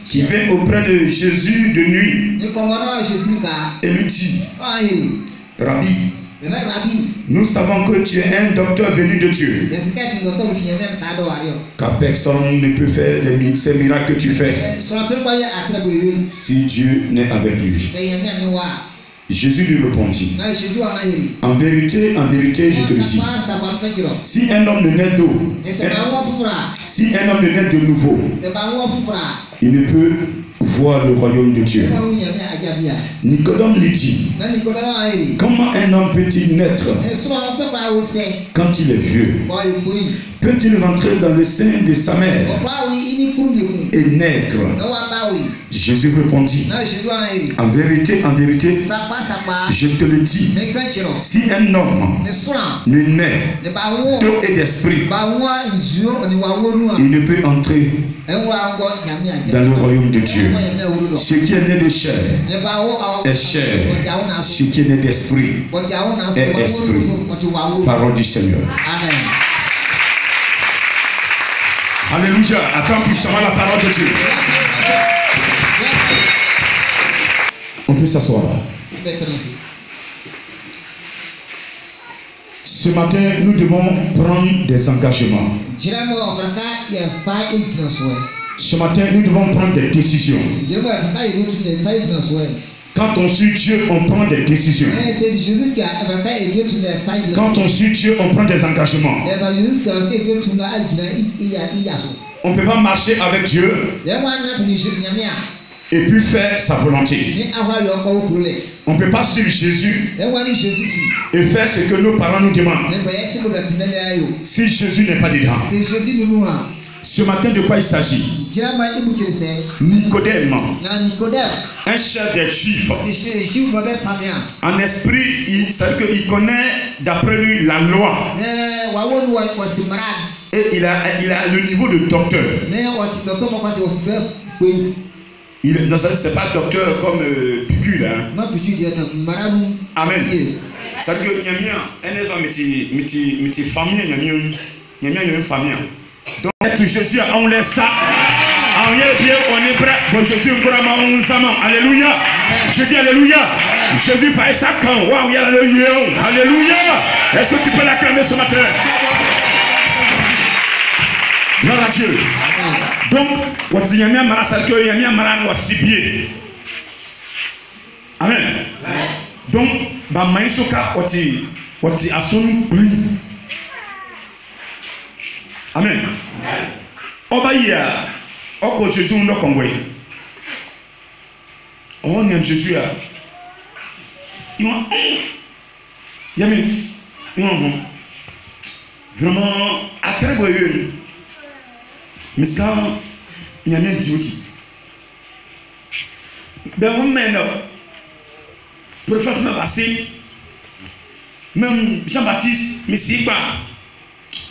qui vient auprès de Jésus de nuit et lui dit, Rabbi, nous savons que tu es un docteur venu de Dieu, car personne ne peut faire ces miracles que tu fais si Dieu n'est avec lui. Jésus lui répondit, en vérité, je te le dis, si un homme ne naît d'eau, si un homme ne naît de nouveau, il ne peut voir le royaume de Dieu. Nicodème lui dit, comment un homme peut-il naître quand il est vieux? Peut-il rentrer dans le sein de sa mère et naître? Jésus répondit, en vérité, je te le dis, si un homme ne naît d'eau et d'esprit, il ne peut entrer dans le royaume de Dieu. Ce qui est né de chair est chair, ce qui est né d'esprit est esprit. Parole du Seigneur. Amen. Alléluia. Attends puissamment la parole de Dieu. On peut s'asseoir. Ce matin, nous devons prendre des engagements. Ce matin, nous devons prendre des décisions. Quand on suit Dieu, on prend des décisions. Quand on suit Dieu, on prend des engagements. On ne peut pas marcher avec Dieu et puis faire sa volonté. On ne peut pas suivre Jésus et faire ce que nos parents nous demandent si Jésus n'est pas dedans. Ce matin, de quoi il s'agit? Nicodème, un chef des Juifs. En esprit, c'est-à-dire qu'il connaît d'après lui la loi. Et il a le niveau de docteur. Non, ce n'est pas docteur comme Picule. Amen. C'est-à-dire que il y a une famille. Donc, Jésus, on laisse ça. On est bien, on est prêt. Bon, Jésus, alléluia. Je dis alléluia. Jésus, pas ça quand. Waouh, alléluia. Est-ce que tu peux l'acclamer ce matin? Gloire à Dieu. Donc, amen. Donc, amen. Obaya, oko Jésus ndo kongwe. On aime Jésus a. Vraiment attrayé. Mais ça, il y a dit aussi. Ben on mène prophète m'a passé. Même Jean-Baptiste, mais c'est pas.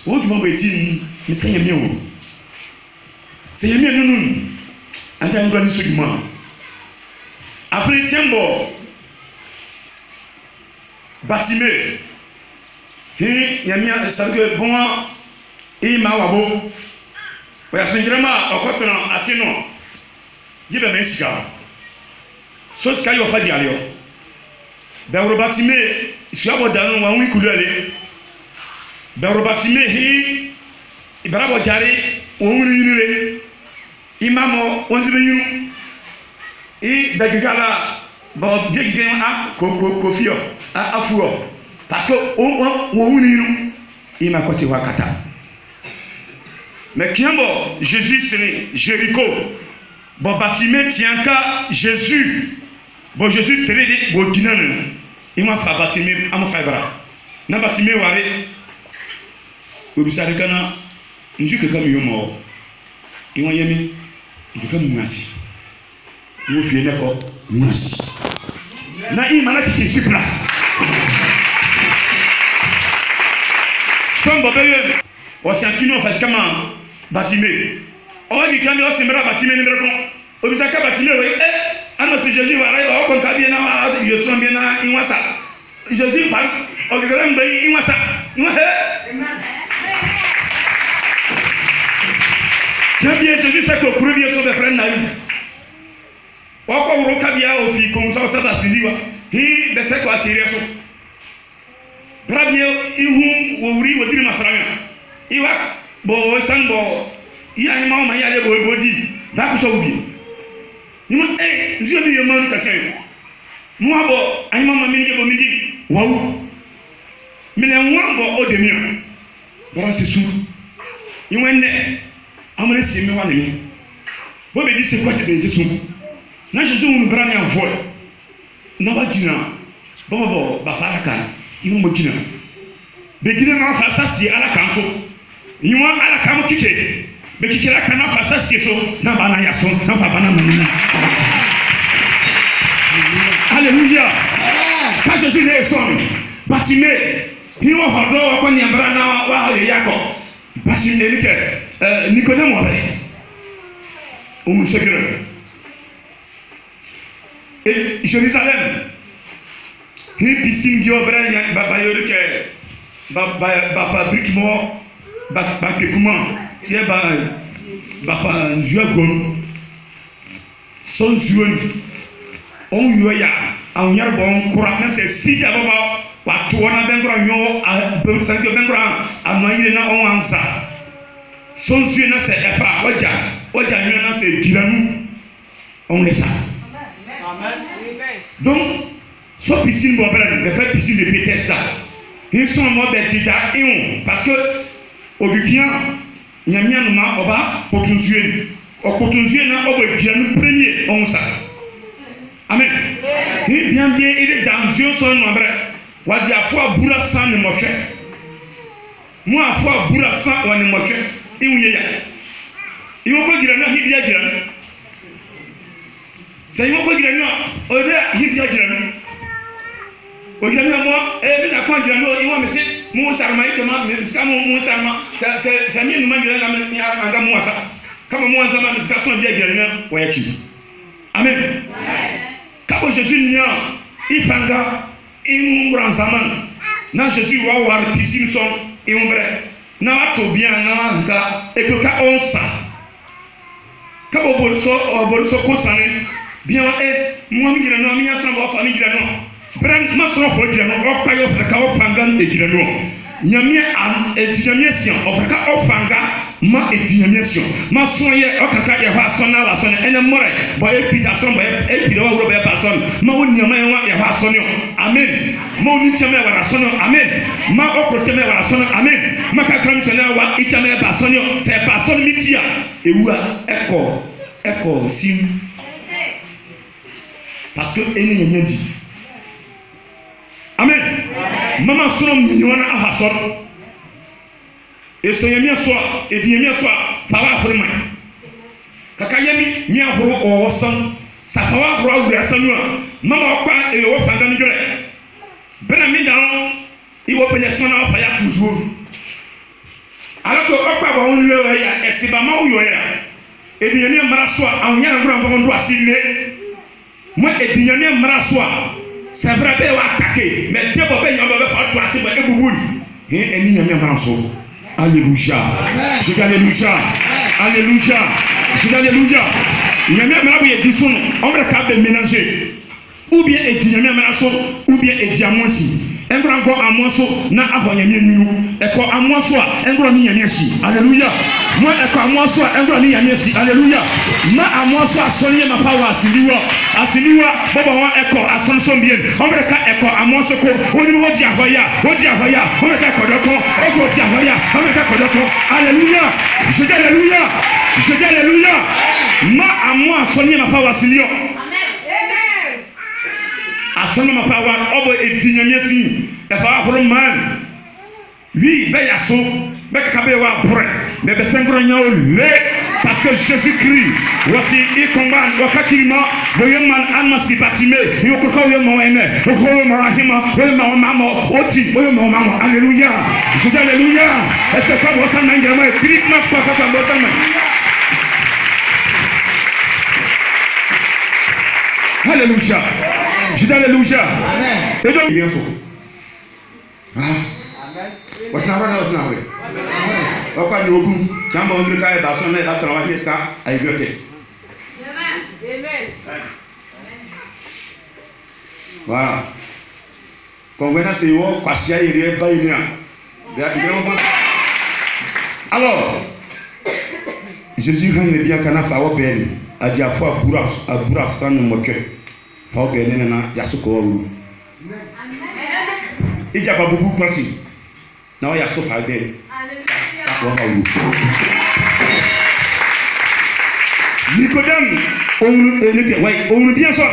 Où tu m'as dit, mais c'est mieux. C'est mieux nous. En tant que nous sommes. Après tembo, Batimé, et il y a mis ça que bon, et ma wabo. Ouais, c'est vraiment au côté à Tino. Il y a même sika. So sika yo fa di alio. Ben Batimé, si abo danu wa wi kulu ale. Ben Batimé hi ibara bo jari o wuri yinire. Imamo onzibe yinu. Et Begala, bon, bien qu'il y ait un Kofio, un Afouo, parce que il m'a côté Wakata. Mais qui est Jésus, c'est Jéricho. Bon, Batimé tient qu'à Jésus. Bon, Jésus, très dit, bon, il m'a fait Batimé, à mon frère. N'a Batimé, waré. Vous savez qu'il y a un jeu que comme il est mort. Il m'a mis, il est comme il m'a assis. Nous faisons d'accord, nous aussi. Naïm, malade qui est sur place. Son bébé, on s'est tenu en face comme un Batimé. On va dire qu'il y a un Batimé numéro 1. On va dire que Batimé, oui, alors si Jésus va aller, on va bien, je suis bien, il va ça. Jésus passe, on va dire, il va ça. J'aime bien Jésus, c'est que le premier son de frère Naïm. Wako uroka bia ofi konsa sata sindiwa. Hi bese kwa serious. Rabie ihu wo wuri wotiri masaranga. Iwa bo sanbo iya ima ma ya le boji. Na ku so ubi. Nima nzio bi yema ni kasen. Mu abo ayima ma mi nge bo mi di. Wawu. Mi le nwambo odemia. Bara sesu. Iwenne amane simi wa ni. Bo be di se kwati be sesu. Na Jésus nous prend en vol. Na ba gina. Bobo ba fara kan. Iwu mo gina. Be gina na fa sasi ala kan so. Iwu ala kan mo kike. Be kike ala kan na fa sasi so na ba na ya so na fa ba na mani. Alléluia. Quand Jésus est son Batimé, il va faire quoi ni abrana wa yako. Batimé ni que Nicodème wa on se crée. Et Jérusalem, il piscine qui opère baba yorike baba fabrique mo baba comment il baba juagon son juan on yoya on yar bon courant même c'est si baba wa tuona bengro nyo a bensanke bengro anoyire na on ansa son juan na c'est efa oja nyo na c'est dilanu on les ça. Donc, ce piscine, le fait piscine de Bethesda, ils sont morts d'Etida et on, parce que au Guinéen, il y a mis un nom au bas pour tout suer. Au Cotonzué, au Guinéen, premier, on ça. Amen. Et bien, il est dans Dieu son nom. On dit à fois bourra sans ne moche. Moi, à fois bourra sans ou ne moche. Et où y a. Et on peut dire, il y a dire. C'est moi qui dis non, on est il y a dit non. On dit non moi, et bien quand dit non, il va me dire mon sarma et mais c'est mon sarma, c'est mieux nous manger en moi ça. Comme moi ça mais ça sont bien dit non, ouais qui. Amen. Quand Jésus nia, il fanga, il nous zaman. Na Jésus va voir piscine son et on bref. Na va tout bien na va et que quand on ça. Quand on bolso concerné bien moi mi gira no mi asra bo fa mi gira no bran ma so fo gira no o pa yo ka o fanga e gira no nyame am e nyame sion o ka o fanga ma e nyame sion ma so ye o kaka ye ha so na la so ene more bo e pita so bo e pita wa wuro be pa so ma won nyame ye wa ye ha so no amen ma won nyame wa so no amen ma o ko teme wa so no amen ma ka kram so na wa i nyame ba so no se pa so mi tia ewua eko sim. Parce que elle n'y a rien dit. Amen. Maman son million à Hassor. Et son yami soit, et dit yami soit, fava pour moi. Kakayami, mi a pour au sang, sa fava pour au rassanua. Maman pas et au fangan jure. Benami dans, il va payer son à faire toujours. Alors que papa va on le ya, et c'est pas moi ou yoya. Et dit yami marassoa, en y'a un grand doigt signé. Moi et dignité marasoa c'est vrai be wa attaquer mais te bo be nyamba be fa to ase ba ebubu et ni nyame maraso alléluia je dis alléluia alléluia je dis alléluia nyame maraso ye disono on va ka be mélanger ou bien et dignité maraso ou bien et diamonsi engro ngo amonso na ahonyame nunu eko amonso a engro ni nyame si alléluia moi eko amonso a engro ni nyame si alléluia ma amonso a sonye ma power asiliwa baba wa eko asonso bien on va ka eko amonso ko oni mo di ahoya on va ka kodoko eko di ahoya on va ka kodoko alléluia je dis alléluia ma amo sonye ma power asiliwa asana ma fa wa obo etinyamia si e fa afro man oui be yaso be ka be wa pré be be sengro nyawo le parce que Jésus-Christ wati i combat wakati ma boyo man almasi Batimé yoko ko yo mo ene ko mo rahima boyo ma mama oti boyo ma mama alléluia je dis alléluia est-ce que vous ça n'engage pas critiquement pas ça alléluia je dis alléluia amen et donc il y a faux amen what's not right Papa ni ogun jamba on ka e ba so na e la trawa hiesa I regret it amen Voilà. Alors, Jésus gagne bien kana fawo ben adi afo abura san moke fawo ben na yasoko wu ija babubu kwati na wa yaso fa ben Nicodème on bien ça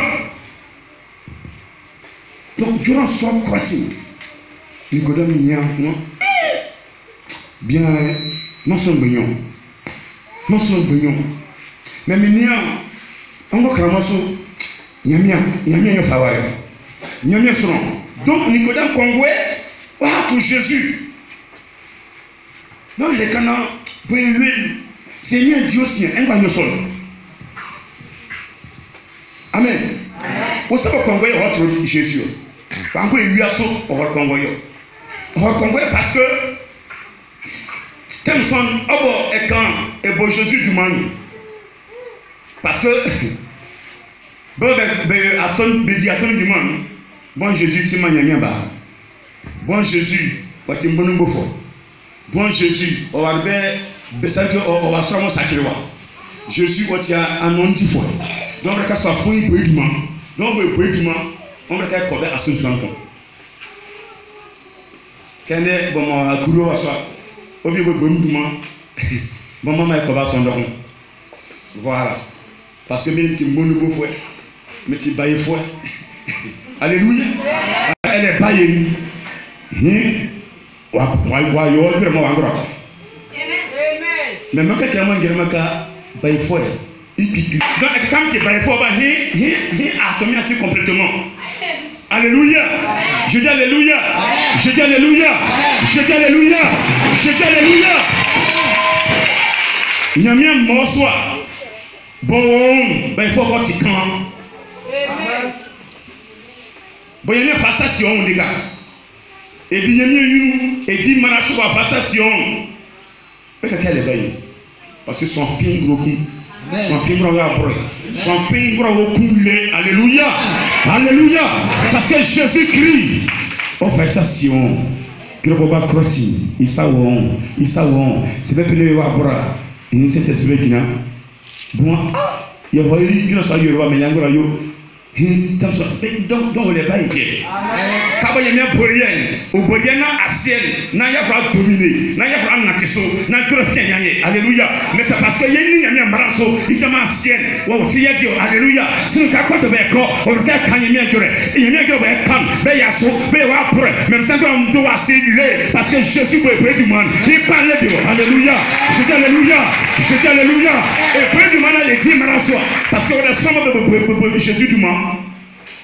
donc durant son croising Nicodème nia non bien non son beignon mais nia on va kramaso nyamia yo faware nyamia so donc Nicodème kongwe wa pour Jésus non les kana boyel Seigneur Dieu aussi un va nous sol amen o sabo kongwe votre Jésus kongwe yuaso o kongwe parce que Stemson obo ekan ebo Jésus du monde parce que ason du monde bon Jésus ti manyamia ba bon Jésus wati mbonu bofo bon Jésus o warbe besaki o wasamo sakirwa Jésus wati anointi fo donc le cas soit fou boeduma donc boeduma on va ka kobe ason sanko kende bomo akuro waso obi boeduma bomo ma kobe ason donc voilà parce que même ti mbonu bofo mais ti baye fo alléluia elle est baye wa yo vraiment wa ngora mais me ka kama ngirma ka baye fo ipipi donc quand tu baye fo ba atomi assez complètement alléluia je dis alléluia je dis alléluia je dis alléluia je dis alléluia nyamia mo so bon baye fo ko ti kan bon yene passation les gars et dit yemi et dit marasu wa passation peut-être qu'elle est belle parce que son pain gros coup son pain gros après son pain gros coulé alléluia alléluia parce que Jésus-Christ on fait passation gros ba croti isawon c'est pas pele wa bra ni c'est fait bina bon il va y a ça yo mais yangora yo donc les bails kaba yemia borien o borien na asiel na ya fra dominer na ya fra natiso na jura fianyanye alléluia mais c'est parce que yeni yemia maraso ijama asiel wo ti ye dio alléluia sinu ka ko to be ko o ka kan yemia jure yemia ko be kan be yaso be wa pre même ça on doit assurer parce que Jésus peut près du monde il parle de alléluia je dis alléluia et près du monde il dit maraso parce que on a somme de Jésus du monde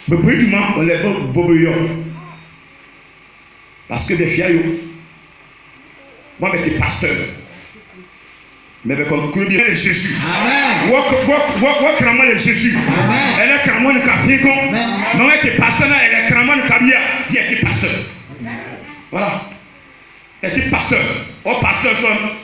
bébé du monde on les boboyo parce que des fiaillots moi mais t'es pasteur mais comme que bien Jésus amen wa krama le Jésus amen elle est krama le café kon non elle t'es pasteur elle est krama le kabia elle t'es pasteur voilà elle t'es pasteur au pasteur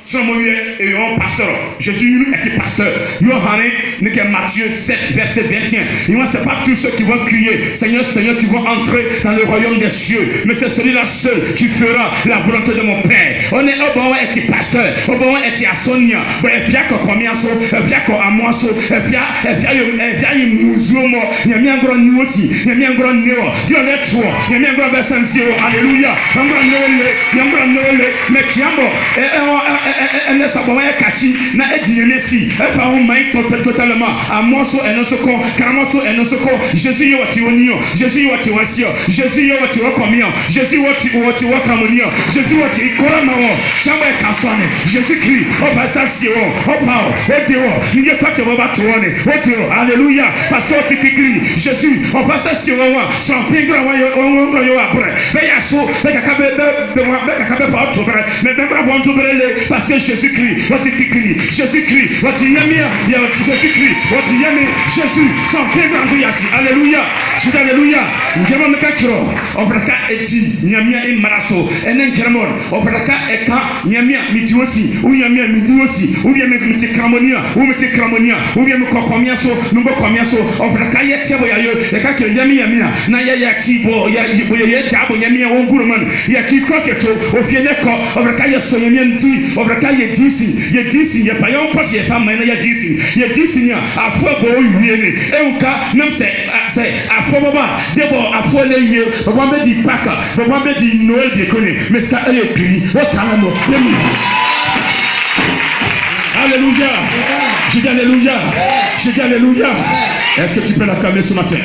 son moyen et un pasteur Jésus était pasteur Yohane n'est que Matthieu 7 verset 21 et moi c'est pas tous ceux qui vont crier Seigneur Seigneur qui vont entrer dans le royaume des cieux mais c'est celui-là seul qui fera la volonté de mon Père on est au bon était pasteur au bon était à Sonia et puis à combien so et puis à moi so et puis à muzumo il y a un grand niveau aussi il y a un grand niveau Dieu est toi il y a un grand verset alléluia un grand niveau mais tiambo elle ne s'abonne cachi na edinesi e pa on mai totalement à moi so eno soko karamoso eno soko Jésus yo wati onio Jésus yo wati wasio Jésus yo wati wakomio Jésus wati wakamonio Jésus wati koramawo chamba kasone Jésus Christ o pasasio o pao o teo ni pa te baba tuone o teo alléluia parce que tu crie Jésus o pasasio wa son pingro wa yo après be yaso be kakabe fa to mais même pas bon to brele parce parce que Jésus-Christ, votre Christ, Jésus-Christ, votre Yamia, Jésus-Christ, votre Yami, Jésus, sans pédant yassi. Alléluia. Je dis alléluia. Ngema mekakiro, obraka eti, Yamia et Maraso, enen keramon, obraka eka, Yamia mitiwosi, ou Yamia mitiwosi, ou bien meti kramonia, ou meti kramonia, ou bien kokomiaso, numbo komiaso, obraka yetiabo yayo, eka ke Yamia, na ya tibo, ya dabo Yamia onguruman, ya kikoketo, ofieneko, obraka yaso Yamia nti, obraka yedisi, ya payon kochi ya fama ya disi, ya disi ya afobo uyene, euka namse afobo ba, debo afole ye, baba beji paka, baba beji Noël déconné, mais ça est écrit, otanamo, yemi. Alléluia. Je dis alléluia. Je dis alléluia. Est-ce que tu peux l'acclamer ce matin?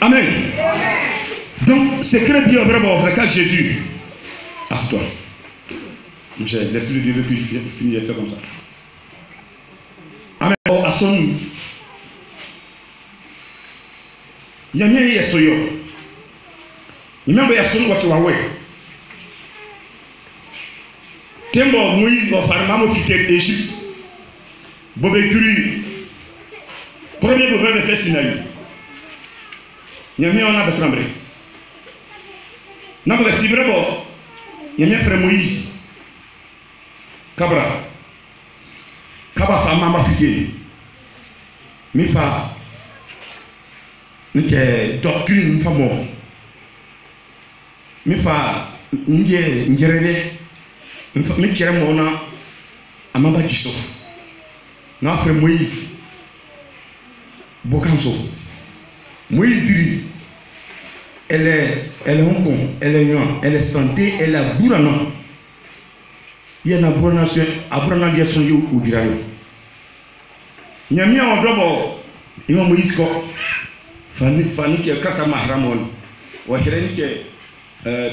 Amen. Donc, c'est très bien vraiment vrai qu'à Jésus. Assis-toi. J'ai laissé le Dieu que je finis de faire comme ça. Amen. À son nom. Il y a un yesoyo. Il y a un yesoyo what you are aware. Tembo Moïse va faire maman fille Égypte. Bobekuri. Premier gouvernement de faire Sinaï. Il y a un an de trembler. Non, mais si vraiment, il y a un frère Moïse. Kabra. Kabra fa maman fille. Mi fa. Nike doctrine mi fa bon. Mi fa njerere. Mi kere mo na amaba jiso. Na frère Moïse. Bokanso. Moïse dit elle est Hong Kong, elle est Nyon, elle est santé, elle est bourana. Il y a une bourana sur a bourana dia son yo ou diralo. Nyamia on dobo ima Moïse ko fani qui est kata mahramon. Wa hireni ke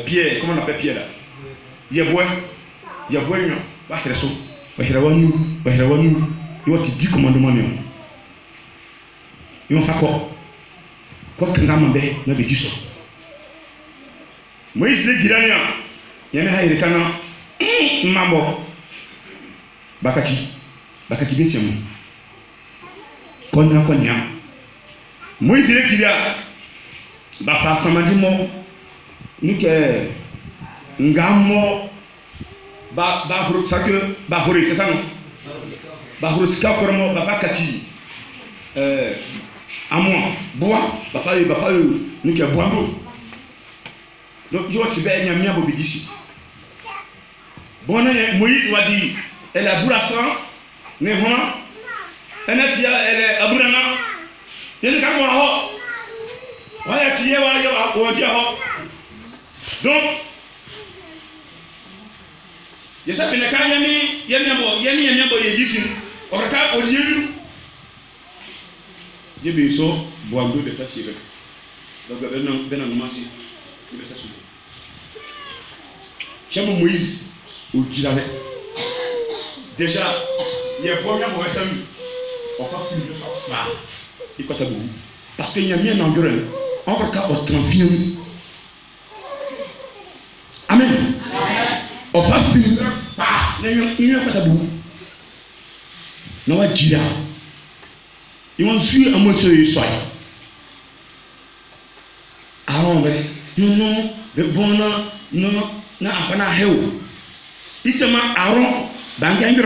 Pierre, comment on appelle Pierre là? Yeboe nyo, ba hireso. Wa hirawanu, yo ti 10 commandements nyo. Yo fa ko quoi que n'ambe na bejiso Moïse le girania yeme hayre kana mambo bakati besiamu konya Moïse le giria ba fa samadi mo nike ngamo ba horo ça que ba horo c'est ça non ba horo ska kormo ba bakati à moi, bois, bafayo, nous qui boando. Donc, il y a un peu de bobidisi. Bon, Moïse va dire, elle a bourassa, Nehona, elle est à Bourana, il y a des camarades. Donc, il y a des Dieu so boando de facile. Donc ben annoncer il ça souder. Chamo Moïse au Kilave. Déjà il y a bon pour ça. On s'en fiche ça. Il quoi tabou parce qu'il y a bien engrais. On va cas au 31. Amen. On va finir pas. Il y a pas tabou. Non va dire ils vont suivre un mot sur le soir. Aaron, non, le bon, non, n'a héo. Il se met Aaron, dans un peu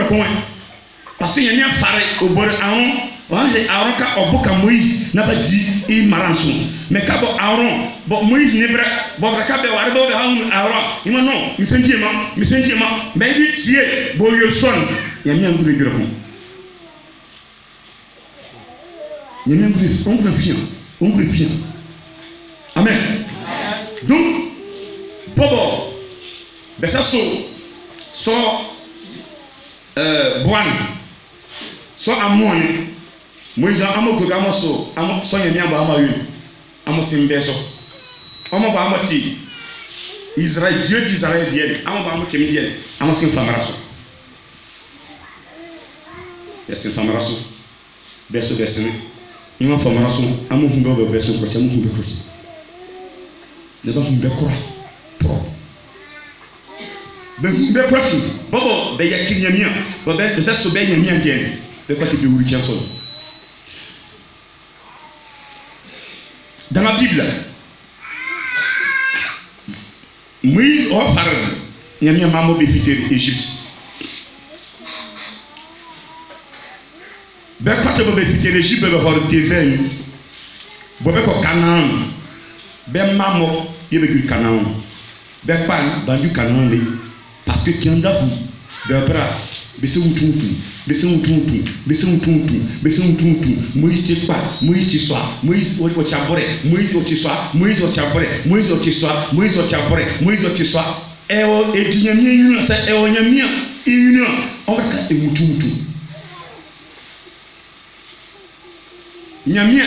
parce qu'il y a un faré au bord Aaron, Aaron qui a beaucoup Moïse n'a pas dit il marançon. Mais quand Aaron, Moïse n'est pas, bon, Aaron, il m'a non, il s'en dit, mais il dit, bon, il sonne, il y a un peu de gros. Il y a même on préfie. Amen. Donc, Bobo, ben ça so boan, so amon, Moïse amoko gamoso, so yemi amba amayu, amosim beso. Omo ba amoti Israël, Dieu d'Israël vienne, amo ba amoti vienne, amosim famaraso. Yasim famaraso. Beso besene. Une formation à mon humble version pour tellement de côté. ne ba humbe kora pro be humbe prati bobo be ya kinyamia bo be se so be nyamia tiene be kwa te wuri kiaso. Dans la Bible, Moïse a parlé, il y a un maman qui était en Égypte. Ben quand tu vas faire l'Égypte, tu vas faire le désert. Tu vas faire Canaan. Ben maman, il y a eu Canaan. Ben pas dans du Canaan parce que quand d'abord, ben bras, ben c'est un tout. Moïse te pas, Moïse te soit, Moïse au chapore, Moïse au te soit, Moïse au chapore, Moïse au te soit, Moïse au chapore, Moïse au te soit. Et dinyamia yuna sa e onyamia yuna on va ka mutu. Nyamia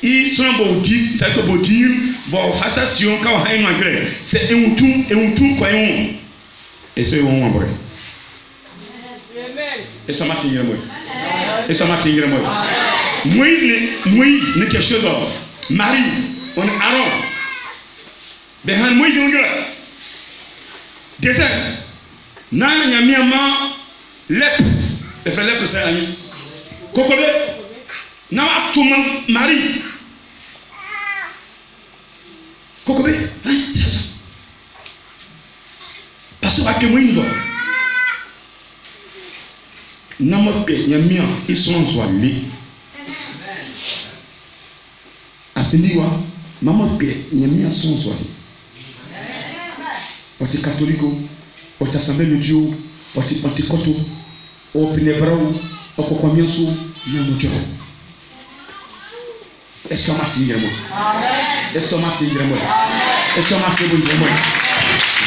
i son bodi, ça que bodi bon façation ka ha ino agre, c'est mutu ko yon. Et c'est on ambre. Et ça m'a tiré moi. Et ça m'a tiré moi. Moïse, ne quelque chose d'autre. Marie, on est Aaron. Behan Moïse, on est désert. Na nyamiama lep. Le frère lep c'est ami. Kokobe. Na atuma Marie. Kokobe. Parce que Moïse Namoke nyamia isonzwa le asiliwa mamoke nyamia sonzwa oti katoliko oti assemblée de Dieu oti pentecote o pinebrau o kokomienso nyamojo est-ce que matingiremo est-ce que matingiremo est-ce que matingiremo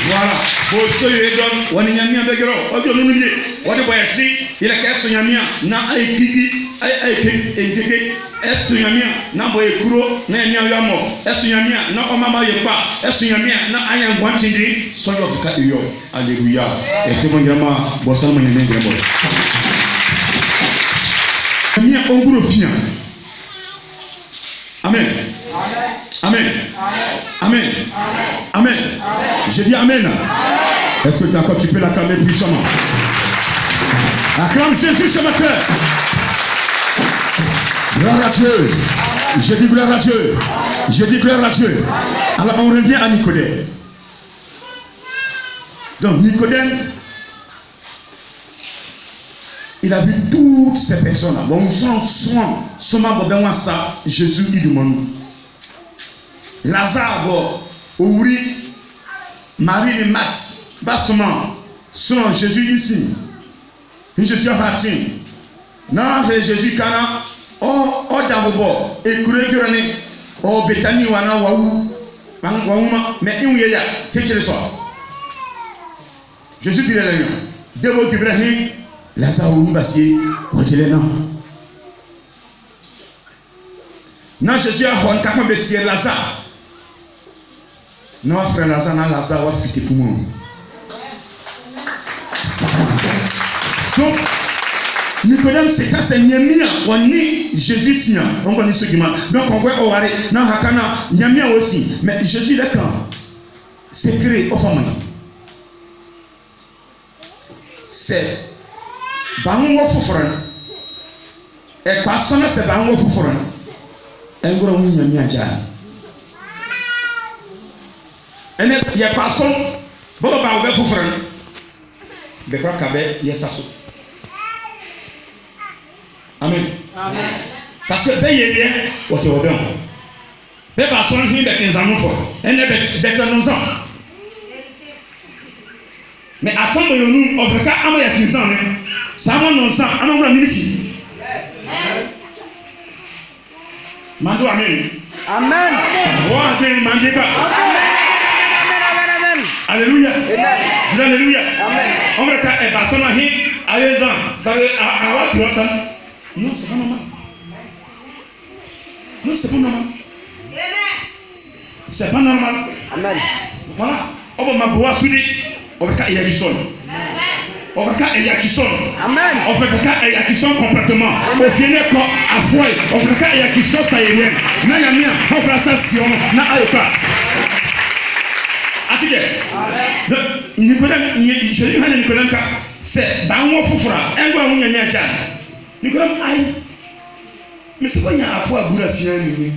voilà bo soye don woni nyamia begero ojo nunu ye wodi boye si ile keso nyamia na aikiki aikeke esu nyamia na boye kuro na nyamia yamo esu nyamia na omama yepa esu nyamia na aya ngwantindi soyo fika iyo haleluya etemo nyama bo salmo nyamia bo nyamia onguro fia amen. Amen. Amen. Amen. Je dis Amen. Est-ce que tu peux l'acclamer puissamment? Acclame Jésus ce matin. Gloire à Dieu. Je dis gloire à Dieu. Je dis gloire à Dieu. Alors on revient à Nicodème. Donc Nicodème, il a vu toutes ces personnes-là. Bon, on sent Jésus, il demande. Lazare, Ouri, Marie et Max, bassement, sont Jésus ici. Jésus a parti. Non, Jésus Cana, oh, d'abord, et Kourékurane, oh, Bethany, Wana, Waou, mais il y a, c'est le soir. Jésus dit la nuit, Debo Ibrahim, Lazare, Bassier, Otelena. Non, Jésus a honte, quand Bassier, Lazare. Non, frère Lazare va fuiter pour moi. Donc, Nicodème, c'est pas c'est Nyamia, on est Jésus sien, on connaît ce qui m'a. Donc, on voit Oare, non, Hakana, Nyamia aussi. Mais Jésus, là, quand c'est créé au fond. C'est Bango Fofran. Et personne, c'est Bango Fofran. Un gros Nyamia Jan. Et il y a personne, bon, on va vous faire. Mais quoi qu'il y a ça. Amen. Amen. Parce que ben il y a on te regarde. Ben personne qui est 15 ans fort. Elle est bête 11 ans. Mais à ce moment nous on veut qu'à il y a 15 ans. Ça va 11 ans, on va ici. Mando amen. Amen. Wa amen mandika. Alléluia. Amen. Alléluia. Amen. On va faire un personne à raison. Ça veut avoir tu vois ça. Non, c'est pas normal. Non, c'est pas normal. C'est pas normal. Amen. Voilà. On va m'aboire sous les. On va faire il y a du son. On va faire il y a du son. Amen. On va faire il y a du son complètement. On vient comme à foyer. On va faire il y a du son ça y est. Na yamia. On va ça si on na ayoka. atike Nikodem Jésus hana Nikodem ka se ba nwo fofora engwa ho nyame acha Nikodem ai me se konya afo abura sia ni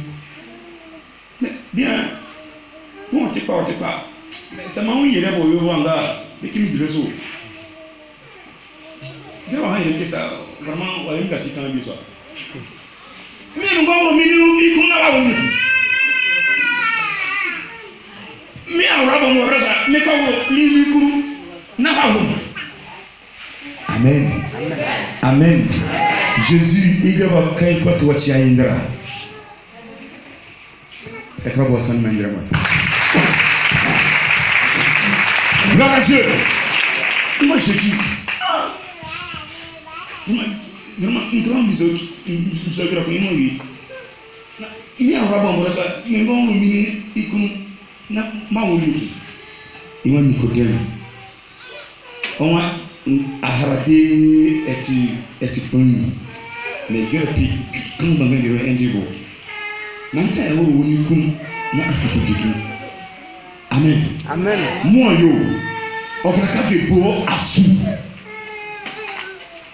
bien bon te pa se ma un yere bo yo anga de kimi direso de wa haye kesa vraiment wa yinga si kan bi so mi ngo mi ni ikun na wa mi mi awraba mo rasa mi ko li ikun na wa wo. Amen. Amen. Jésus, il va quand quoi toi tu as indra. Et quoi vous s'en mandra. Gloire à Dieu. Moi Jésus. Vraiment une grande mise au grave pour moi lui. Il y a un rabbin pour ça. Il va me miner ikun na ma wo lui. Il va Nicodème. On va aharade eti pon mais gerapi kan banga gero endibo nanka e woro woni kum na apete gitu. Amen. Amen. Mo yo ofraka bebo asu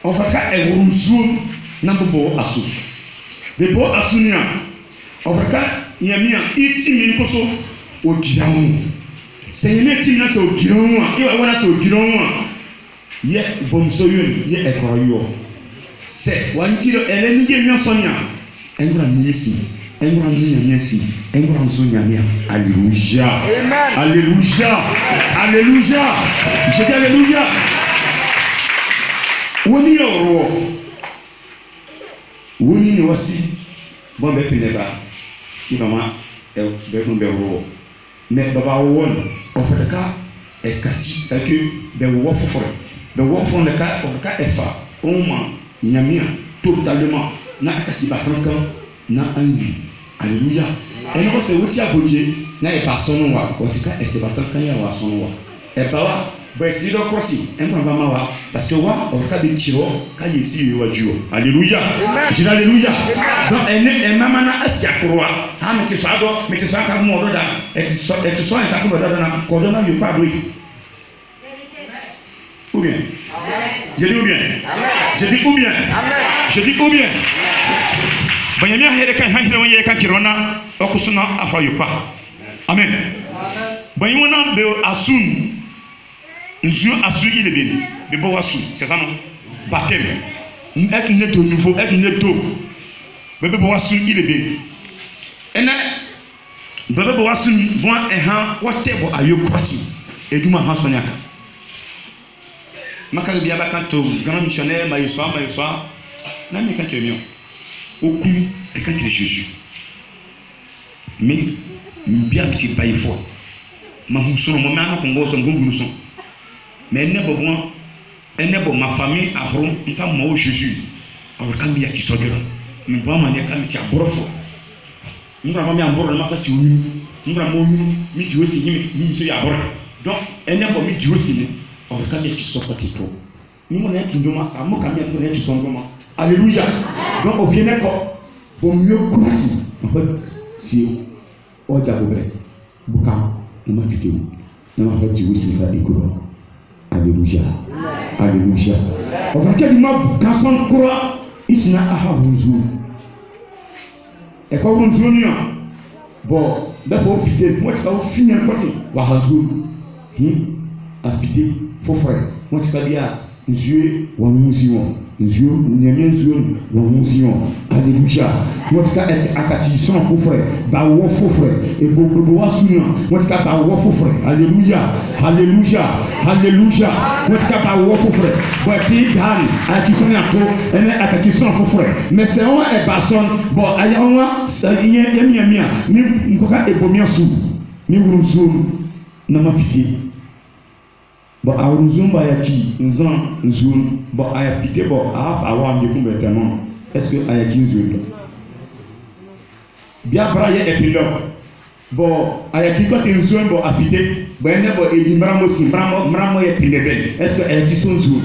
ofraka e woro nsuo na bebo asu bebo asu ni a ofraka yamia iti mi nko so ogira ho se yeme ti na so ogira ho a e wa wona so ogira ho a ye bomsoyun ye ekoroyo se wanjiro eleni je nyosonya engura nyesi engura nyesi engura nsonya mia. Alléluia. Amen. Alléluia. Alléluia. Je dis alléluia. Woni oro woni ni wasi bon be pineba ki mama e be no be ro mais baba won on fait ka e kati ça que be wo foforo be wo fon le ka efa oma nyamia totalement na akati batranka na anyi. Alléluia. Et nous c'est wuti aboje na e pasono wa otika ete batranka ya wa sono wa e bawa ba sido kroti en ko va mawa parce que wa otika be chiro ka yesi yo wajuo. Alléluia. Je dis alléluia. Donc en mama na asia kroa ha meti so ado meti so aka mo do da eti so en ka ko do da na ko do na yo pa do yi. Ou bien? Je dis ou bien? Je dis ou bien? Je dis ou bien? Banyamia here kan hahira wanye kan kirona okusuna afayopa. Amen. Banyona be asun nzu asu ilebe be bo wasu, c'est ça non? Baptême. Ek né de nouveau, ek né d'eau. Be bo wasu ilebe. Ena be bo wasu bon ehan whatever ayokroti eduma hansoniaka. Makari biaba kanto grand missionnaire maïswa na me kan kemion oku e kan kire Jésus mais bien petit pas il faut ma hunsono mo ma ko ngoso ngungu so mais ne bo ma famille ahro nfa mo Jésus awr kam ya ki sogero mi bo ma ne kam ti aborofo ngura ma mi amboro ma fa si onu ngura mo onu mi ti osi mi so ya aboro donc ne bo mi ti osi ni awr kam ya ki sokotito ni mo na ki ndoma sa mo kam ya ko ne ki songoma. Alléluia. Donc au vient ko bo mieux kurasi en fait si o jabobre bukam na ma vidéo na ma fa ti osi fa ikoro. Alléluia. Alléluia. On va dire ma bukason kura isina aha bunzu e ko bunzu ni a bo da fo fide mo ti ka fini en côté wa hazu a fide fo frère mo ti ka dia nzue wa muzion nzue nyamia nzue wa muzion. Alléluia. Mo ti ka akati son fo frère ba wo fo frère e bo wa sunya mo ti ka ba wo fo frère. Alléluia. Alléluia. Alléluia. Mo ti ka ba wo fo frère bo ti dan akati son ato ene akati son fo frère mais c'est on e bason bo aya on sa nyamia ni nkoka e bomia su ni wurunzu na mafiki bo awuruzumba yaki nzan nzun bo ayapite bo awa mi kumbetano est-ce que ayaki nzun bia braye epilo bo ayaki ko nzun bo apite bo ene bo edimbra mo si mramo ye pinebe est-ce que ayaki son nzun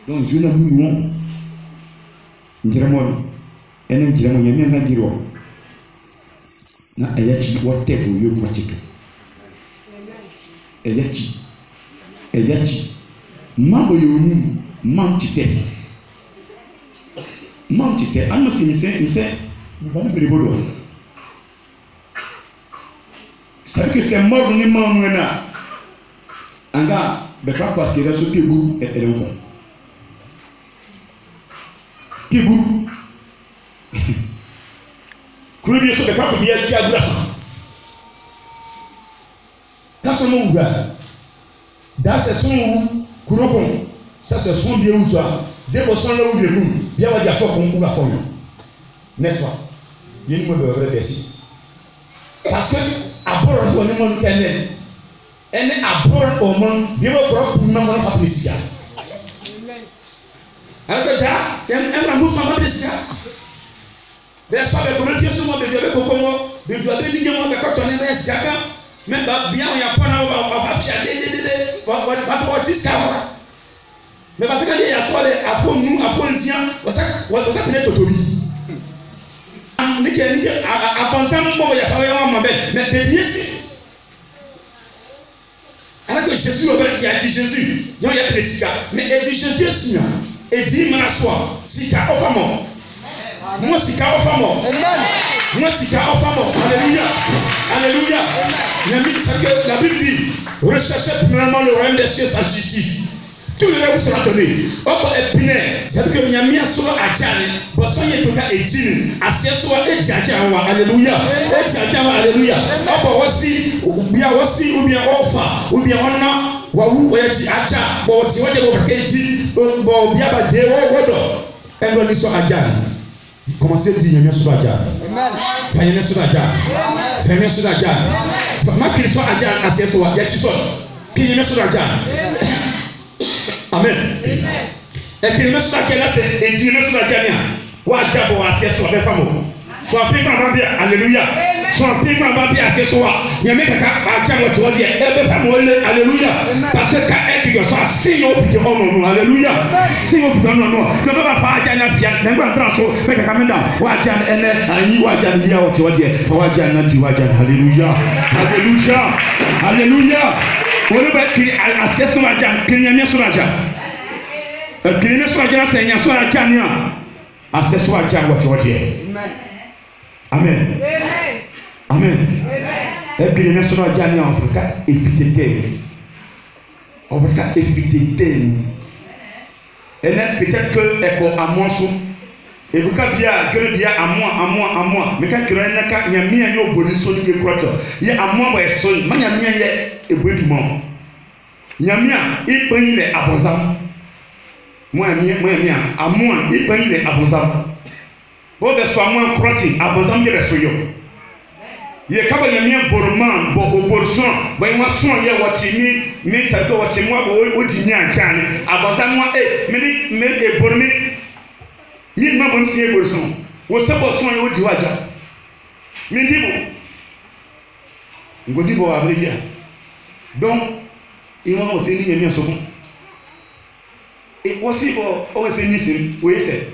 donc nzun na muwo njiramo ene njiramo yemi na giro na ayaki wote bo yo kwatito eyachi mabo yonu mantite anu mise va bribolo c'est que c'est mort ni manwena anga be pa passer sur kebu elenko kebu kuri so be pa ko biya ki adurasa kaso no uga da se son kurokon ça c'est son bien ou ça dès qu'on sent là où il est bien va dire fort qu'on va faire n'est-ce pas il y a une mode de merci parce que abord on est mon canel et abord au monde bien va pour nous faire faire plaisir alors que là un nous faire plaisir des soeurs de commerce sur moi de Dieu pour comment de Dieu de ligne moi de quand on est ici même bien on y a pas on va fier va voir jusqu'à mais parce que quand il y a soit les après nous après ancien ça peut totobi nike à penser moi il y a pas vraiment mais de Dieu si alors que Jésus il a dit Jésus il y a plaisir mais il dit Jésus si et dit mana soi si ka ofamo moi si ka ofamo amen moi si ka ofamo alléluia la Bible dit recherchez premièrement le royaume des cieux sa justice. Tout le reste sera donné. Opa epine, c'est que nyamia so ajane, boso ye toka ejini, asie so ejiaja wa alléluia. Ejiaja wa alléluia. Opa wasi ou bien ofa, ou bien onna wa wu oyaji aja, bo ti waje bo bakeji, bo bia ba de wodo. Endo ni so ajane. Commencez dire nyamia so ajane. Amen. Fanyene so ajane. Fanyene so ajane. Ma ki so ajane asie so ya ti so. Ki nyamia so ajane. Amen. Et puis le monsieur qui est là, c'est et dit le monsieur qui est là. Wa jabo wa se so be famo. So api kwa bia alléluia. So api kwa bia se so wa. Nyame kaka ba jabo to de e be famo le alléluia. Parce que ka e ki go so sin o piti ono alléluia. Sin o piti ono no. Que ba fa aja na pia na ngwa tra so be kaka menda. Wa aja ene ayi wa aja ya o to de. Fa wa aja na ti wa aja alléluia. Alléluia. Alléluia. Wọ́n bẹ kiri asẹ́ sọ́nà ajá kiri ẹ̀mí sọ́nà ajá kiri ẹ̀mí sọ́nà ajá sẹ́yìn sọ́nà ajá ni à asẹ́ sọ́nà ajá wọ́tíwọ́tí ẹ̀ amen amen kiri ẹ̀mí sọ́nà ajá ni à ọ̀fọ̀ká efitete ẹ̀nẹ́ peut-être que ẹ̀kọ́ amọ́ so ebuka bia kere bia amoa meka kere na ka nyamia ye oboni so ni ye kroto ye amoa bo eso ma nyamia ye ebueduma nyamia ipan le abozam mo nyamia amoa ipan le abozam bo be so amoa kroti abozam ye be so yo ye ka ba nyamia borman bo oborson bo yin wason ye woti mi sa ko woti mo bo odi nya chane abozam mo me ebormi yin ma bon sie borson wo se borson ye odi waja mi dibo ngodi bo abre ya donc iwon o se ni yemi asofun e wo si bo o se ni sim wo yese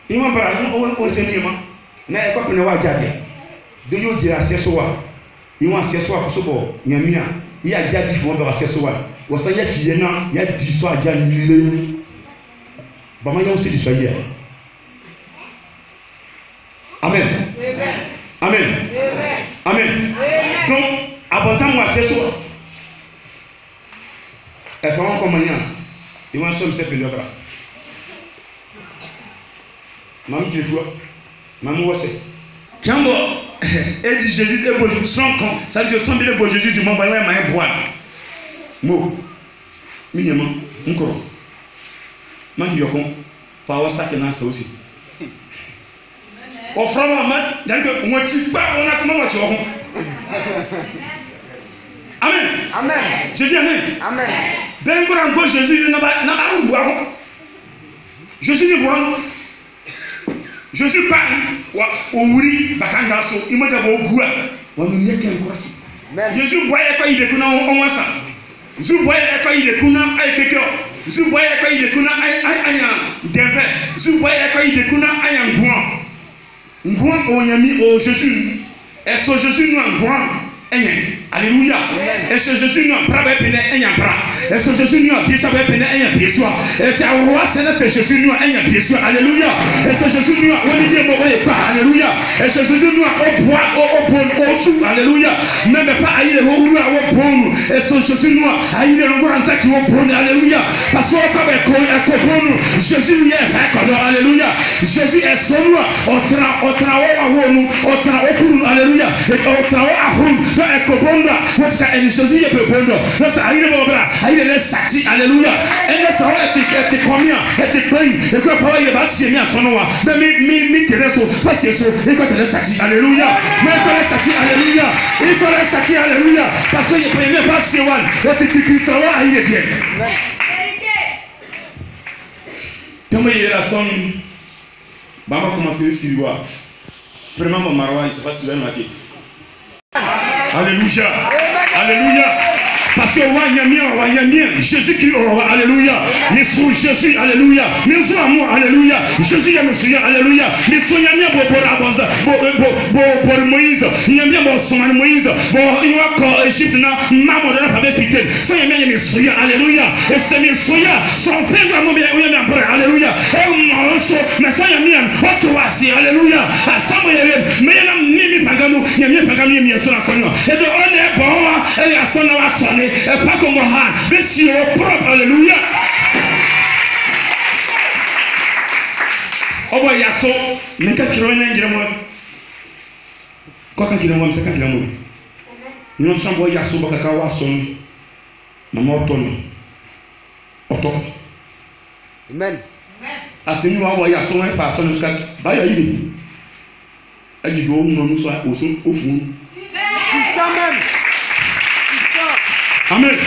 iwon bara o se ni ma na e kopene waja de yo di aseso wa iwon aseso wa so bo nyamia ya jadi fo bo aseso wa wo sa ya tiye na ya di so aja nile Bama yon se di soye. Amen. Amen. Amen. Donc, abonsan moi c'est ça. Et faire comme manière. Ils vont se faire pendant là. Maman qui joue. Maman wase. Tiens bon, et dit Jésus est bon sans con. Ça veut dire sans bien bon Jésus du monde ba ma boire. Mo. Minyama, nkoro. Mangi yokon fa wa sake na sa osi o from ma danke mo ti pa ona ko mo ti o ho amen amen je dis amen amen ben ngora ngo Jésus na ba ngwa ko Jésus ni bon Jésus pa wa o wuri bakanga so imoja bo gua wa no nyeke ngorati Jésus boye ko ide kuna o wasa Jésus boye ko ide kuna ay kekeo Zuboye kwa ide kuna aya deve Zuboye kwa ide kuna aya ngwa onyami o Jésus eso Jésus no ngwa enye Alléluia. Et ce Jésus nous a bravé péné et y a bras. Et ce Jésus nous a bien sauvé péné et y a bien sauvé. Et c'est un roi c'est Jésus nous a bien sauvé. Alléluia. Et ce Jésus nous a Olivier Moé pas. Alléluia. Et ce Jésus nous a au bois au bon au sous. Alléluia. Même pas aïe le roi au bon. Et ce Jésus nous a aïe le roi en sac au bon. Alléluia. Parce qu'on pas avec bon. Jésus lui est fait. Alléluia. Jésus est son roi. Au tra Alléluia. Et au tra what's that? And Jésus est peu bon. Non, ça arrive au bras. Il est sacré. Alléluia. Et là, ça va être combien? Et plein. Et que pour il va s'y mettre son nom. Mais mi Thérèse, face à ça. Et quand elle est sacré. Alléluia. Mais quand elle est sacré. Alléluia. Et quand elle est sacré. Alléluia. Parce qu'il ne peut pas s'y voir. Et tu travailles. Il est bien. Comment il est la sonne? Maman commencer ici. Vraiment, mon marois, il ne sait pas si vous avez marqué. Alléluia. Alléluia. Parce que Jésus qui aura, alléluia. Les sous Jésus, alléluia. Les sous amour, alléluia. Jésus est monsieur, alléluia. Les sous yamia pour Moïse. Yamia pour son Moïse. Pour il va encore Égypte na maman de la famille Pité. Ça yamia les sous, alléluia. Et ces messieurs sont pleins d'amour bien alléluia. Et mon so, mais ça yamia, what to see, alléluia. À ça mais yamia pagano, yamia pagano yamia sur la sonne. Et de on est bon, et à son nom et pas comme moi, mais si on propre, alléluia. Oh, bah, yasso, mais quand tu reviens, il y a moi. Quoi qu'il y a moi, c'est quand il y a moi. Il y a un chambre yasso, bah, kakawa son. Maman, autonome. Autonome. Amen. À ce niveau, on yasso, on fait son cas. Bah, il y a eu. Elle dit, nous sommes au fond. Amen. Amen.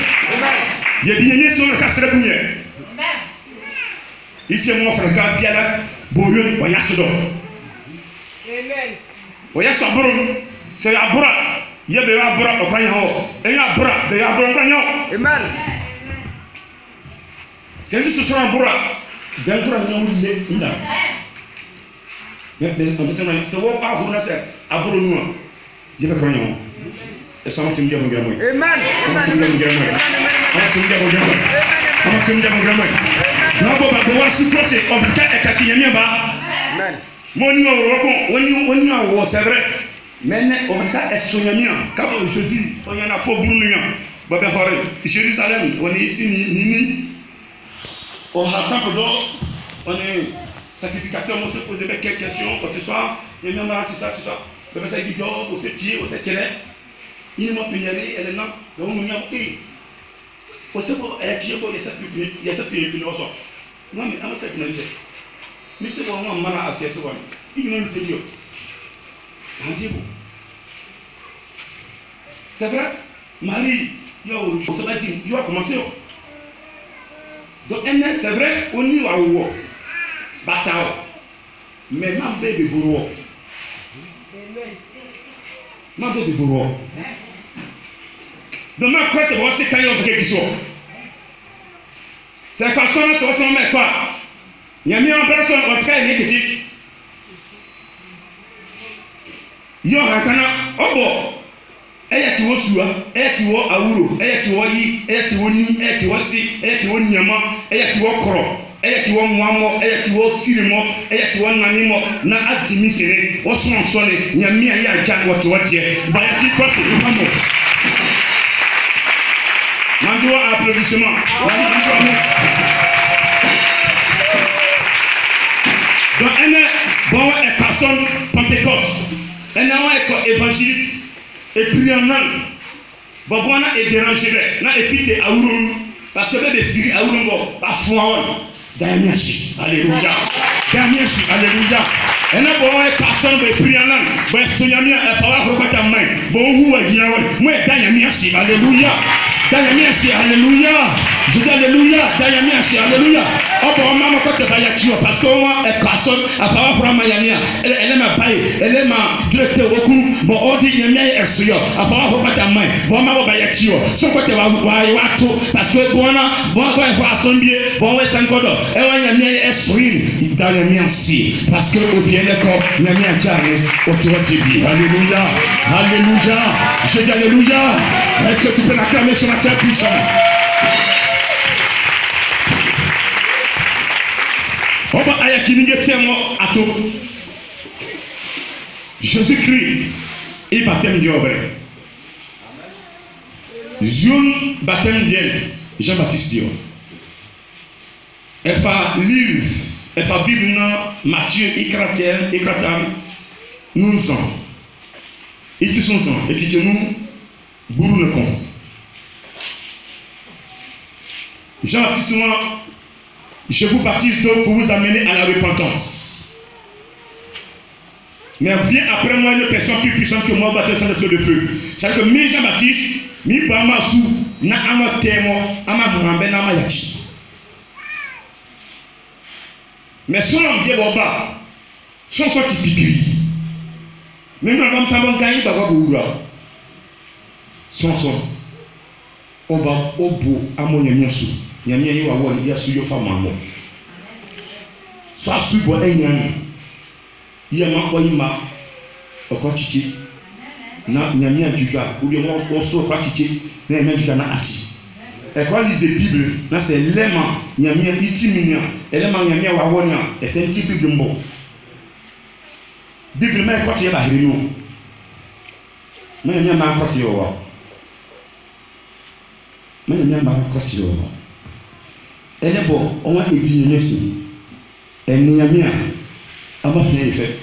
Il y a des gens qui sont cassés pour nous. Ici, mon frère, quand il y a là, Boyon, il y a ce don. Amen. Il y a ce don. C'est un bras. Il y a un bras au crayon. Et il y a un bras. Il y a un bras au crayon. Amen. C'est juste ce un bras. Bien sûr, il y a un bras. C'est un bras. C'est un bras. Il y a un crayon. Et ça m'a dit Amen. C'est vrai. Mais on est Jésus, on y en a faux Jérusalem, on est ici, on attend on est sacrificateur, on se pose quelques questions, quand tu sois, il y a tout ça. Le message dit, on s'est tiré, on s'est tiré. Il m'a pénalisé, elle est là, on m'a dit, on sait pas, elle a tiré pour les 7 pupilles, il y a 7 pupilles, non, mais on s'est pénalisé. Mais c'est bon, on m'a assis, c'est bon. Il m'a dit, c'est vrai, Marie, il a commencé. Donc, c'est vrai, on y va au bataille. Mais ma bébé bourreau. Ma bébé bourreau. Donc, ma croix, c'est quand il y a quelque chose. C'est quoi ça, c'est quoi? Il y a mis en place un retrait négatif. Il y a un canard. Oh bon. Elle est qui va soua, elle est qui va aouro, elle est qui va yi, elle est qui va ni, elle est qui va si, elle est qui va nyama, elle est qui va koro, elle est qui va moamo, elle est qui va sirimo, elle est qui va nanimo, na adimi sere, osun sole, nyami ayi aja wati wati, bayati kwati ufamo. Mandiwa applaudissement. Donc elle est bon et personne Pentecôte, elle est évangélique. Et puis en an, bon, on a dérangé, on a évité à Ouroum, parce que les Syriens à Ouroum, à Fouaon, Damiachi, alléluia, Damiachi, alléluia. Et là, bon, on est personne, et puis en an, bon, Soyamia, elle va avoir ta main, bon, où est Yaon, moi, Damiachi, alléluia, Damiachi, alléluia, je dis alléluia, Damiachi, alléluia. Obo mama ko te ba ya chiwo parce que on e kason apawa fra mayania ele ma bai ele ma directeur okun bo odi nyamia esuyo apawa ko pata mai bo ma ba ya chiwo so ko te wa to parce que bona bo ko e fa asonbie bo we sankodo e wa nyamia esuin dans les merci parce que au bien d'accord nyamia chane o ti wa tibi. Alléluia, alléluia, je dis alléluia. Est-ce que tu peux l'acclamer sur la terre puissante? Oba ayakininge temo ato. Jésus-Christ et baptême d'Obre. Zion baptême d'El Jean-Baptiste Dio. Elle fait livre, elle fait Bible Matthieu écratan nous sommes. Et qui sont ça? Et qui nous bourrons le con. Jean-Baptiste, je vous baptise donc pour vous amener à la repentance. Mais vient après moi une personne plus puissante que moi, baptisé dans l'esprit de feu. C'est-à-dire que mi Jean-Baptiste, mi Bama sou, na ama témo, ama rambe, na ama yachi. Mais son homme dit boba, son sorti pipi. Même quand ça va gagner, bah quoi boura. Son oba obo amonya nyasu. Nyamia yi wa won ya su yo fa mamo. So asu bo enyan. Yi ma ko yi ma okọ chichi. Na nyamia juja, ou bien on so kwa chichi, na nyamia juja na ati. E kwa lise Bible, na c'est lema nyamia itiminia, elema nyamia wa wonya, e c'est nti Bible mbo. Bible ma ko tie ba hiri no. Ma nyamia ma ko tie wa. Ma nyamia ma ko tie wa. Enebo on va édiner nesi eniamia aba fie ife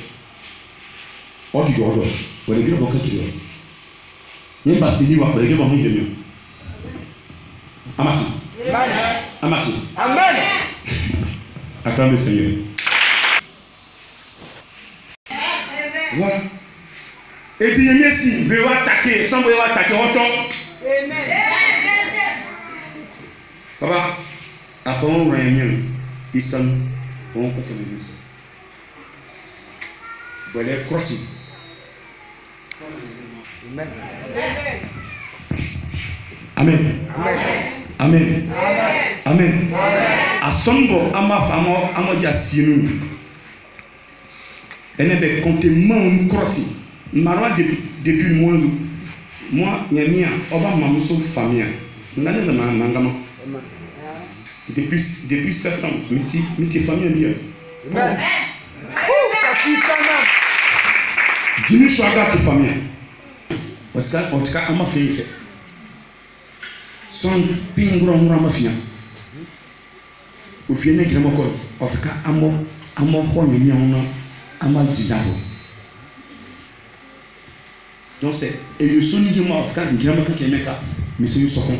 odi jodo wele gire boka kire ni basili wa wele gire bo mi amati amen amati amen acclame le Seigneur. Voilà édiner nesi be wa attaquer sans be wa attaquer auto amen papa afon ranyen isan on ko tele ni bolé kroti amen amen amen amen asombo ama famo amoja sinu ene be compter man kroti marwa depuis moi nyamia oba mamuso famille ngane za mangama depuis septembre, mes familles bien. Amen. Dis-nous sur la famille. Parce que en tout cas, on m'a fait. Son pingro m'a fait. Au final, il m'a dit, en tout cas, on m'a dit. Donc c'est et le son de moi, en tout cas, il m'a dit mais c'est une seconde.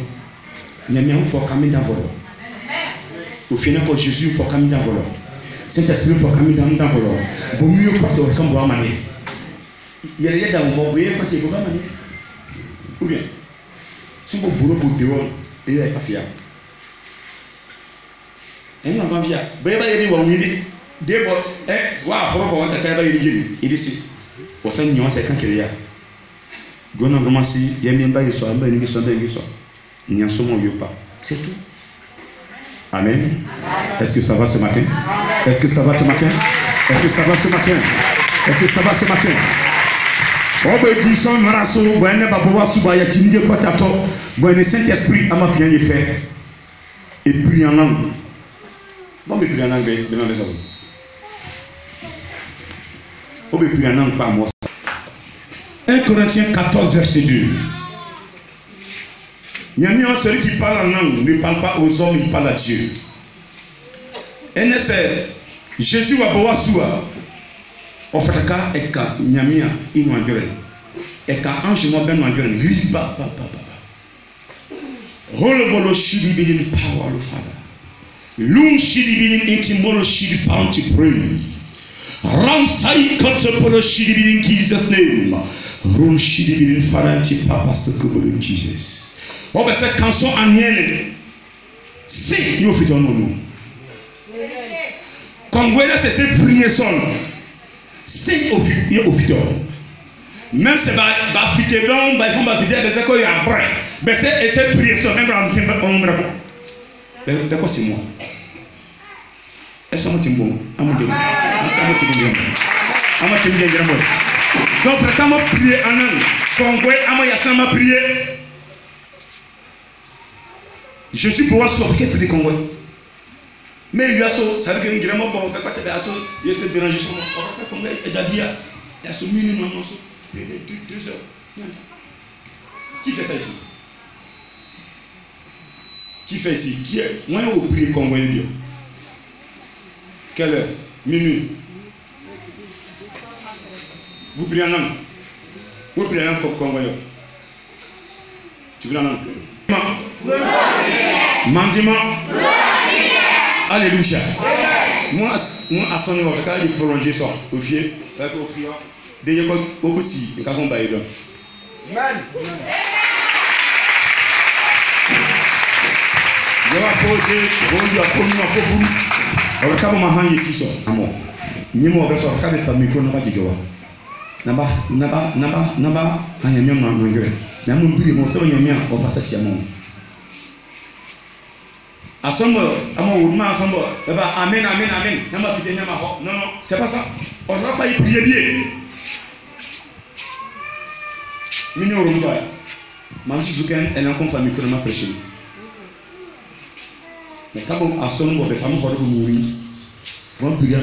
Il y a mis un fort camin d'abord. Au final, quand Jésus faut camier dans volo, Saint-Esprit faut camier dans volo. Bon mieux partir comme bois mané. Il y a des gens qui vont boire partir comme mané. Ou bien, si vous bourreau pour dehors, il y a pas fiable. Et nous avons bien. Bébé il dit bon il dit d'abord wa pour on t'a pas il dit si. Au sein de c'est quand qu'il y a. Gono commencer il y a même pas il soit ben il soit. Il n'y a seulement pas. C'est tout. Amen. Est-ce que ça va ce matin? Est-ce que ça va ce matin? Est-ce que ça va ce matin? Est-ce que ça va ce matin? On peut dire son raso, bon ne va pouvoir suba ya kinge potato, bon le Saint-Esprit a ma bien y fait. Et puis en langue. Bon mais puis en langue dans les saisons. On peut puis en langue pas moi. 1 Corinthiens 14 verset 2. Il y a un celui qui parle en langue ne parle pas aux hommes, il parle à Dieu. Et c'est Jésus va boire soua. On fait ka eka nyamia inu adjore. Eka ange mo ben adjore riba pa. Holo bolo shidi bilin power lo fada. Lung shidi bilin inti molo shidi found to pray. Ram sai kote bolo shidi bilin Jesus name. Rum shidi bilin fada ti papa sekobolo Jesus. On va cette chanson en yéne. Si, nous faisons nous. Congo là c'est prier seul. C'est au vidéo. Même c'est ba fité bon, ba font ba fité mais c'est quoi il y a après. Mais c'est prier seul même dans c'est on bravo. D'accord c'est moi. Est-ce que tu me bon? Amoudou. Est-ce que tu me bon? Amoudou tu me bon. Donc quand on prie en langue, Congo amo yasama prier. Je suis pour sortir pour les Congolais. Mais il y a ça veut dire qu'il y a un moment où il y a ce déranger sur moi. Il y a ce minimum de 2 heures. Qui fait ça ici? Qui fait ici? Qui est? Moi, au prix Congolais. Quelle heure? Minuit. Vous priez en langue? Vous priez en langue Congolais? Tu pries en langue? Mandima. Alléluia. Moi, à son niveau, quand il prolonge ça, au fier, déjà aussi, il y a un bail. Amen. Je vais poser, je vais communier à vous. Alors, quand on m'a ici, ça, amour. Ni moi, je vais faire des familles qui n'ont pas de joie. Naba, hanyamia mangere. Na mbiri mo se hanyamia o passa siamo. Asombo, amo wurma asombo. Eba amen. Nyama fite nyama ho. Non, c'est pas ça. On va pas y prier bien. Mini orumba. Mam suzuken elle en famille que m'a prêché. Mais quand on asombo be famu ko do muri. Bon prier.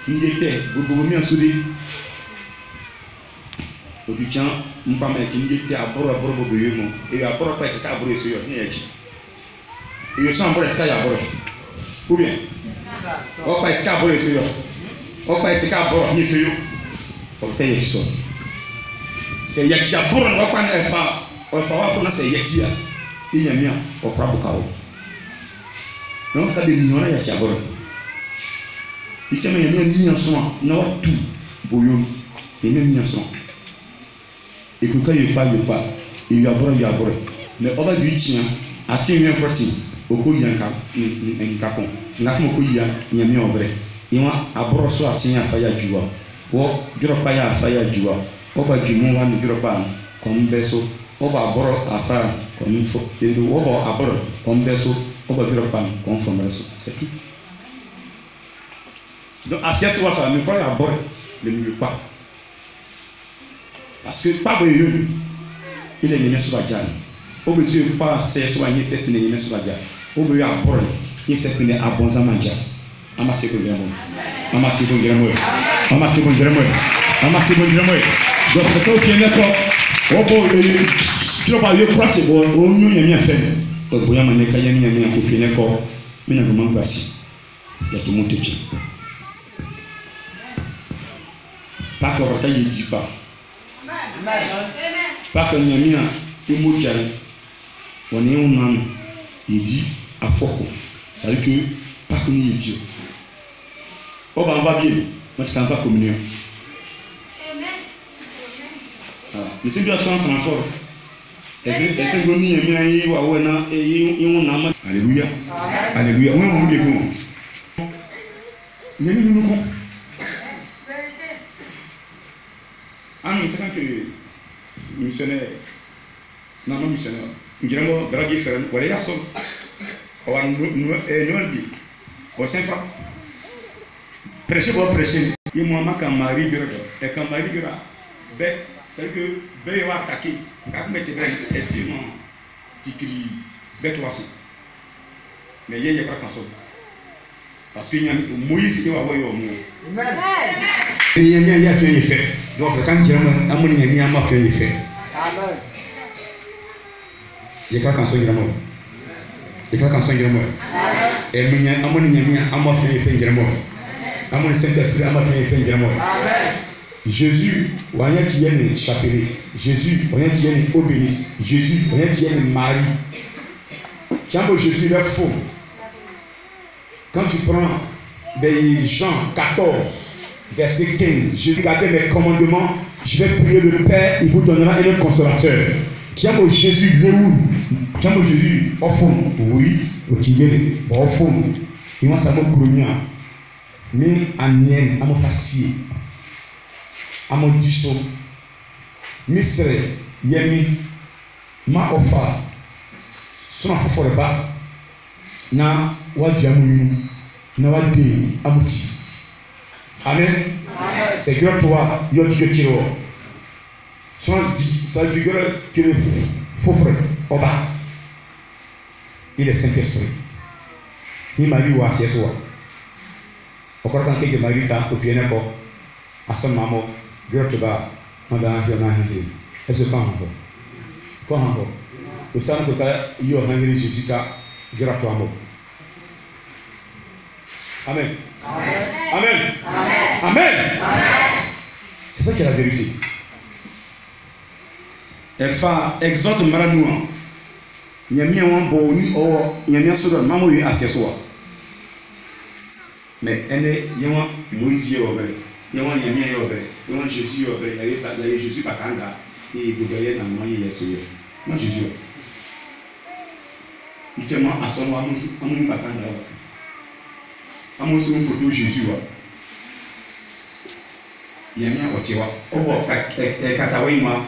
Ni était, vous mi asudi. Obitia mpa me ki njete aboro bo yemo e aboro pa tika aboro eso yo ni eji e yo so aboro ska ya aboro ou bien o pa ska aboro eso yo o pa ska aboro ni eso yo o te ye so se ya ki aboro no kwa na fa o fa wa fo na se ya ki a e yamia o prabu ka o no ka de nyona ya ki aboro icheme yamia ni anso na wa tu boyo e ni ni anso. Et que quand il parle, il y a bon, mais on va dire tiens, à tiens un protein, au coup il y a un cacon, n'a comme il y a mis en vrai. Et moi, à brosso à tiens à faille à joie, ou drop à faille à joie, on va du monde à me drop comme berceau, on va bord à faire comme il faut, et on va à bord comme berceau, on va drop comme from berceau, c'est tout. Donc, à ce soir, ça ne peut pas à bord, le milieu pas. Parce que pas de il est né sur la diane. Au besoin pas c'est soit il s'est né sur la diane. Au besoin à bord il s'est né à bon zaman diane. Amati ko gramo. Amati ko gramo. Amati ko gramo. Amati ko gramo. Donc le temps qui est là, au beau tu vas aller pratiquer bon on nous y a bien fait. Au bout ya mané kaya mi ko fini ko mina ko mangasi. Ya ki monte qui. Pas que on ne dit pas. Pas que Nyamia et Moudjal, on est un homme, il dit à Foko. Ça veut dire que pas que nous y dit. Oh, ben on va bien, mais c'est pas communion. Mais c'est bien son transport. Et c'est que nous y avons Alléluia. Alléluia. Oui, on est bon. Il y a une nous. Ah, mais c'est quand que missionnaire, non missionnaire, nous grandi faire, voilà ya son, on a nous dit, au Saint-Franc, prêcher pour prêcher, il m'a marqué un mari de et quand mari de c'est que ben va attaquer, quand mettre ben effectivement, qui crie, ben toi aussi, mais il y a pas qu'un seul. Parce que Moïse il va voir au monde. Il y a fait effet. Donc quand tu as amené il y a fait effet. Amen. Il y a quand son grand. Il y a quand son grand. Et il y a amené il y a fait effet grand. Amené Saint-Esprit a fait effet grand. Amen. Jésus, on y a qui est chapelet. Jésus, on y a qui est obélis. Jésus, on y a qui est Marie. Quand Jésus est faux. Quand tu prends Jean 14, verset 15, je vais garder mes commandements, je vais prier le Père, il vous donnera un autre consolateur. Tiens, Jésus, Jésus, au fond, oui, au fond, Il va savoir grogner. Mais en yen, à mon facier, à mon disso, misre, yemi, ma ofa, son affaire ba, na wajamu, na wadi amuti. Amen. C'est que toi, yo tu tiro. Ça du gars qui est faux frère, au bas. Il est Saint-Esprit. Il m'a dit ou assez souvent. Au corps d'un quelque mari quand au pied n'est-ce à son maman, gars tu vas, madame a un hangi. Est-ce que quand encore, au sein de cas, il y a un hangi Jésus car gratuit à moi. Amen. Amen. Amen. C'est ça qui est la vérité. Efa exhorte maranoua. Nyamia wan bo ni o nyamia so do mamo yi aseso. Mais ene yawa Moïse yo obere. Yawa nyamia yo obere. Yawa Jésus yo obere. Ya Jésus bakanga et gogaye na moyi yeso yo. Na Jésus. Ichema asono amu bakanga. Amu so ko Jésus wa. Nyamia ochewa. Obo katawe ma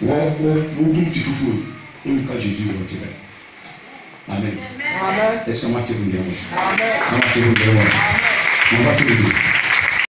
wo ti fufu o ka Jésus wo ti be. Amen. Amen. Est-ce que moi tu veux dire? Amen. Moi tu veux dire? On va se lever.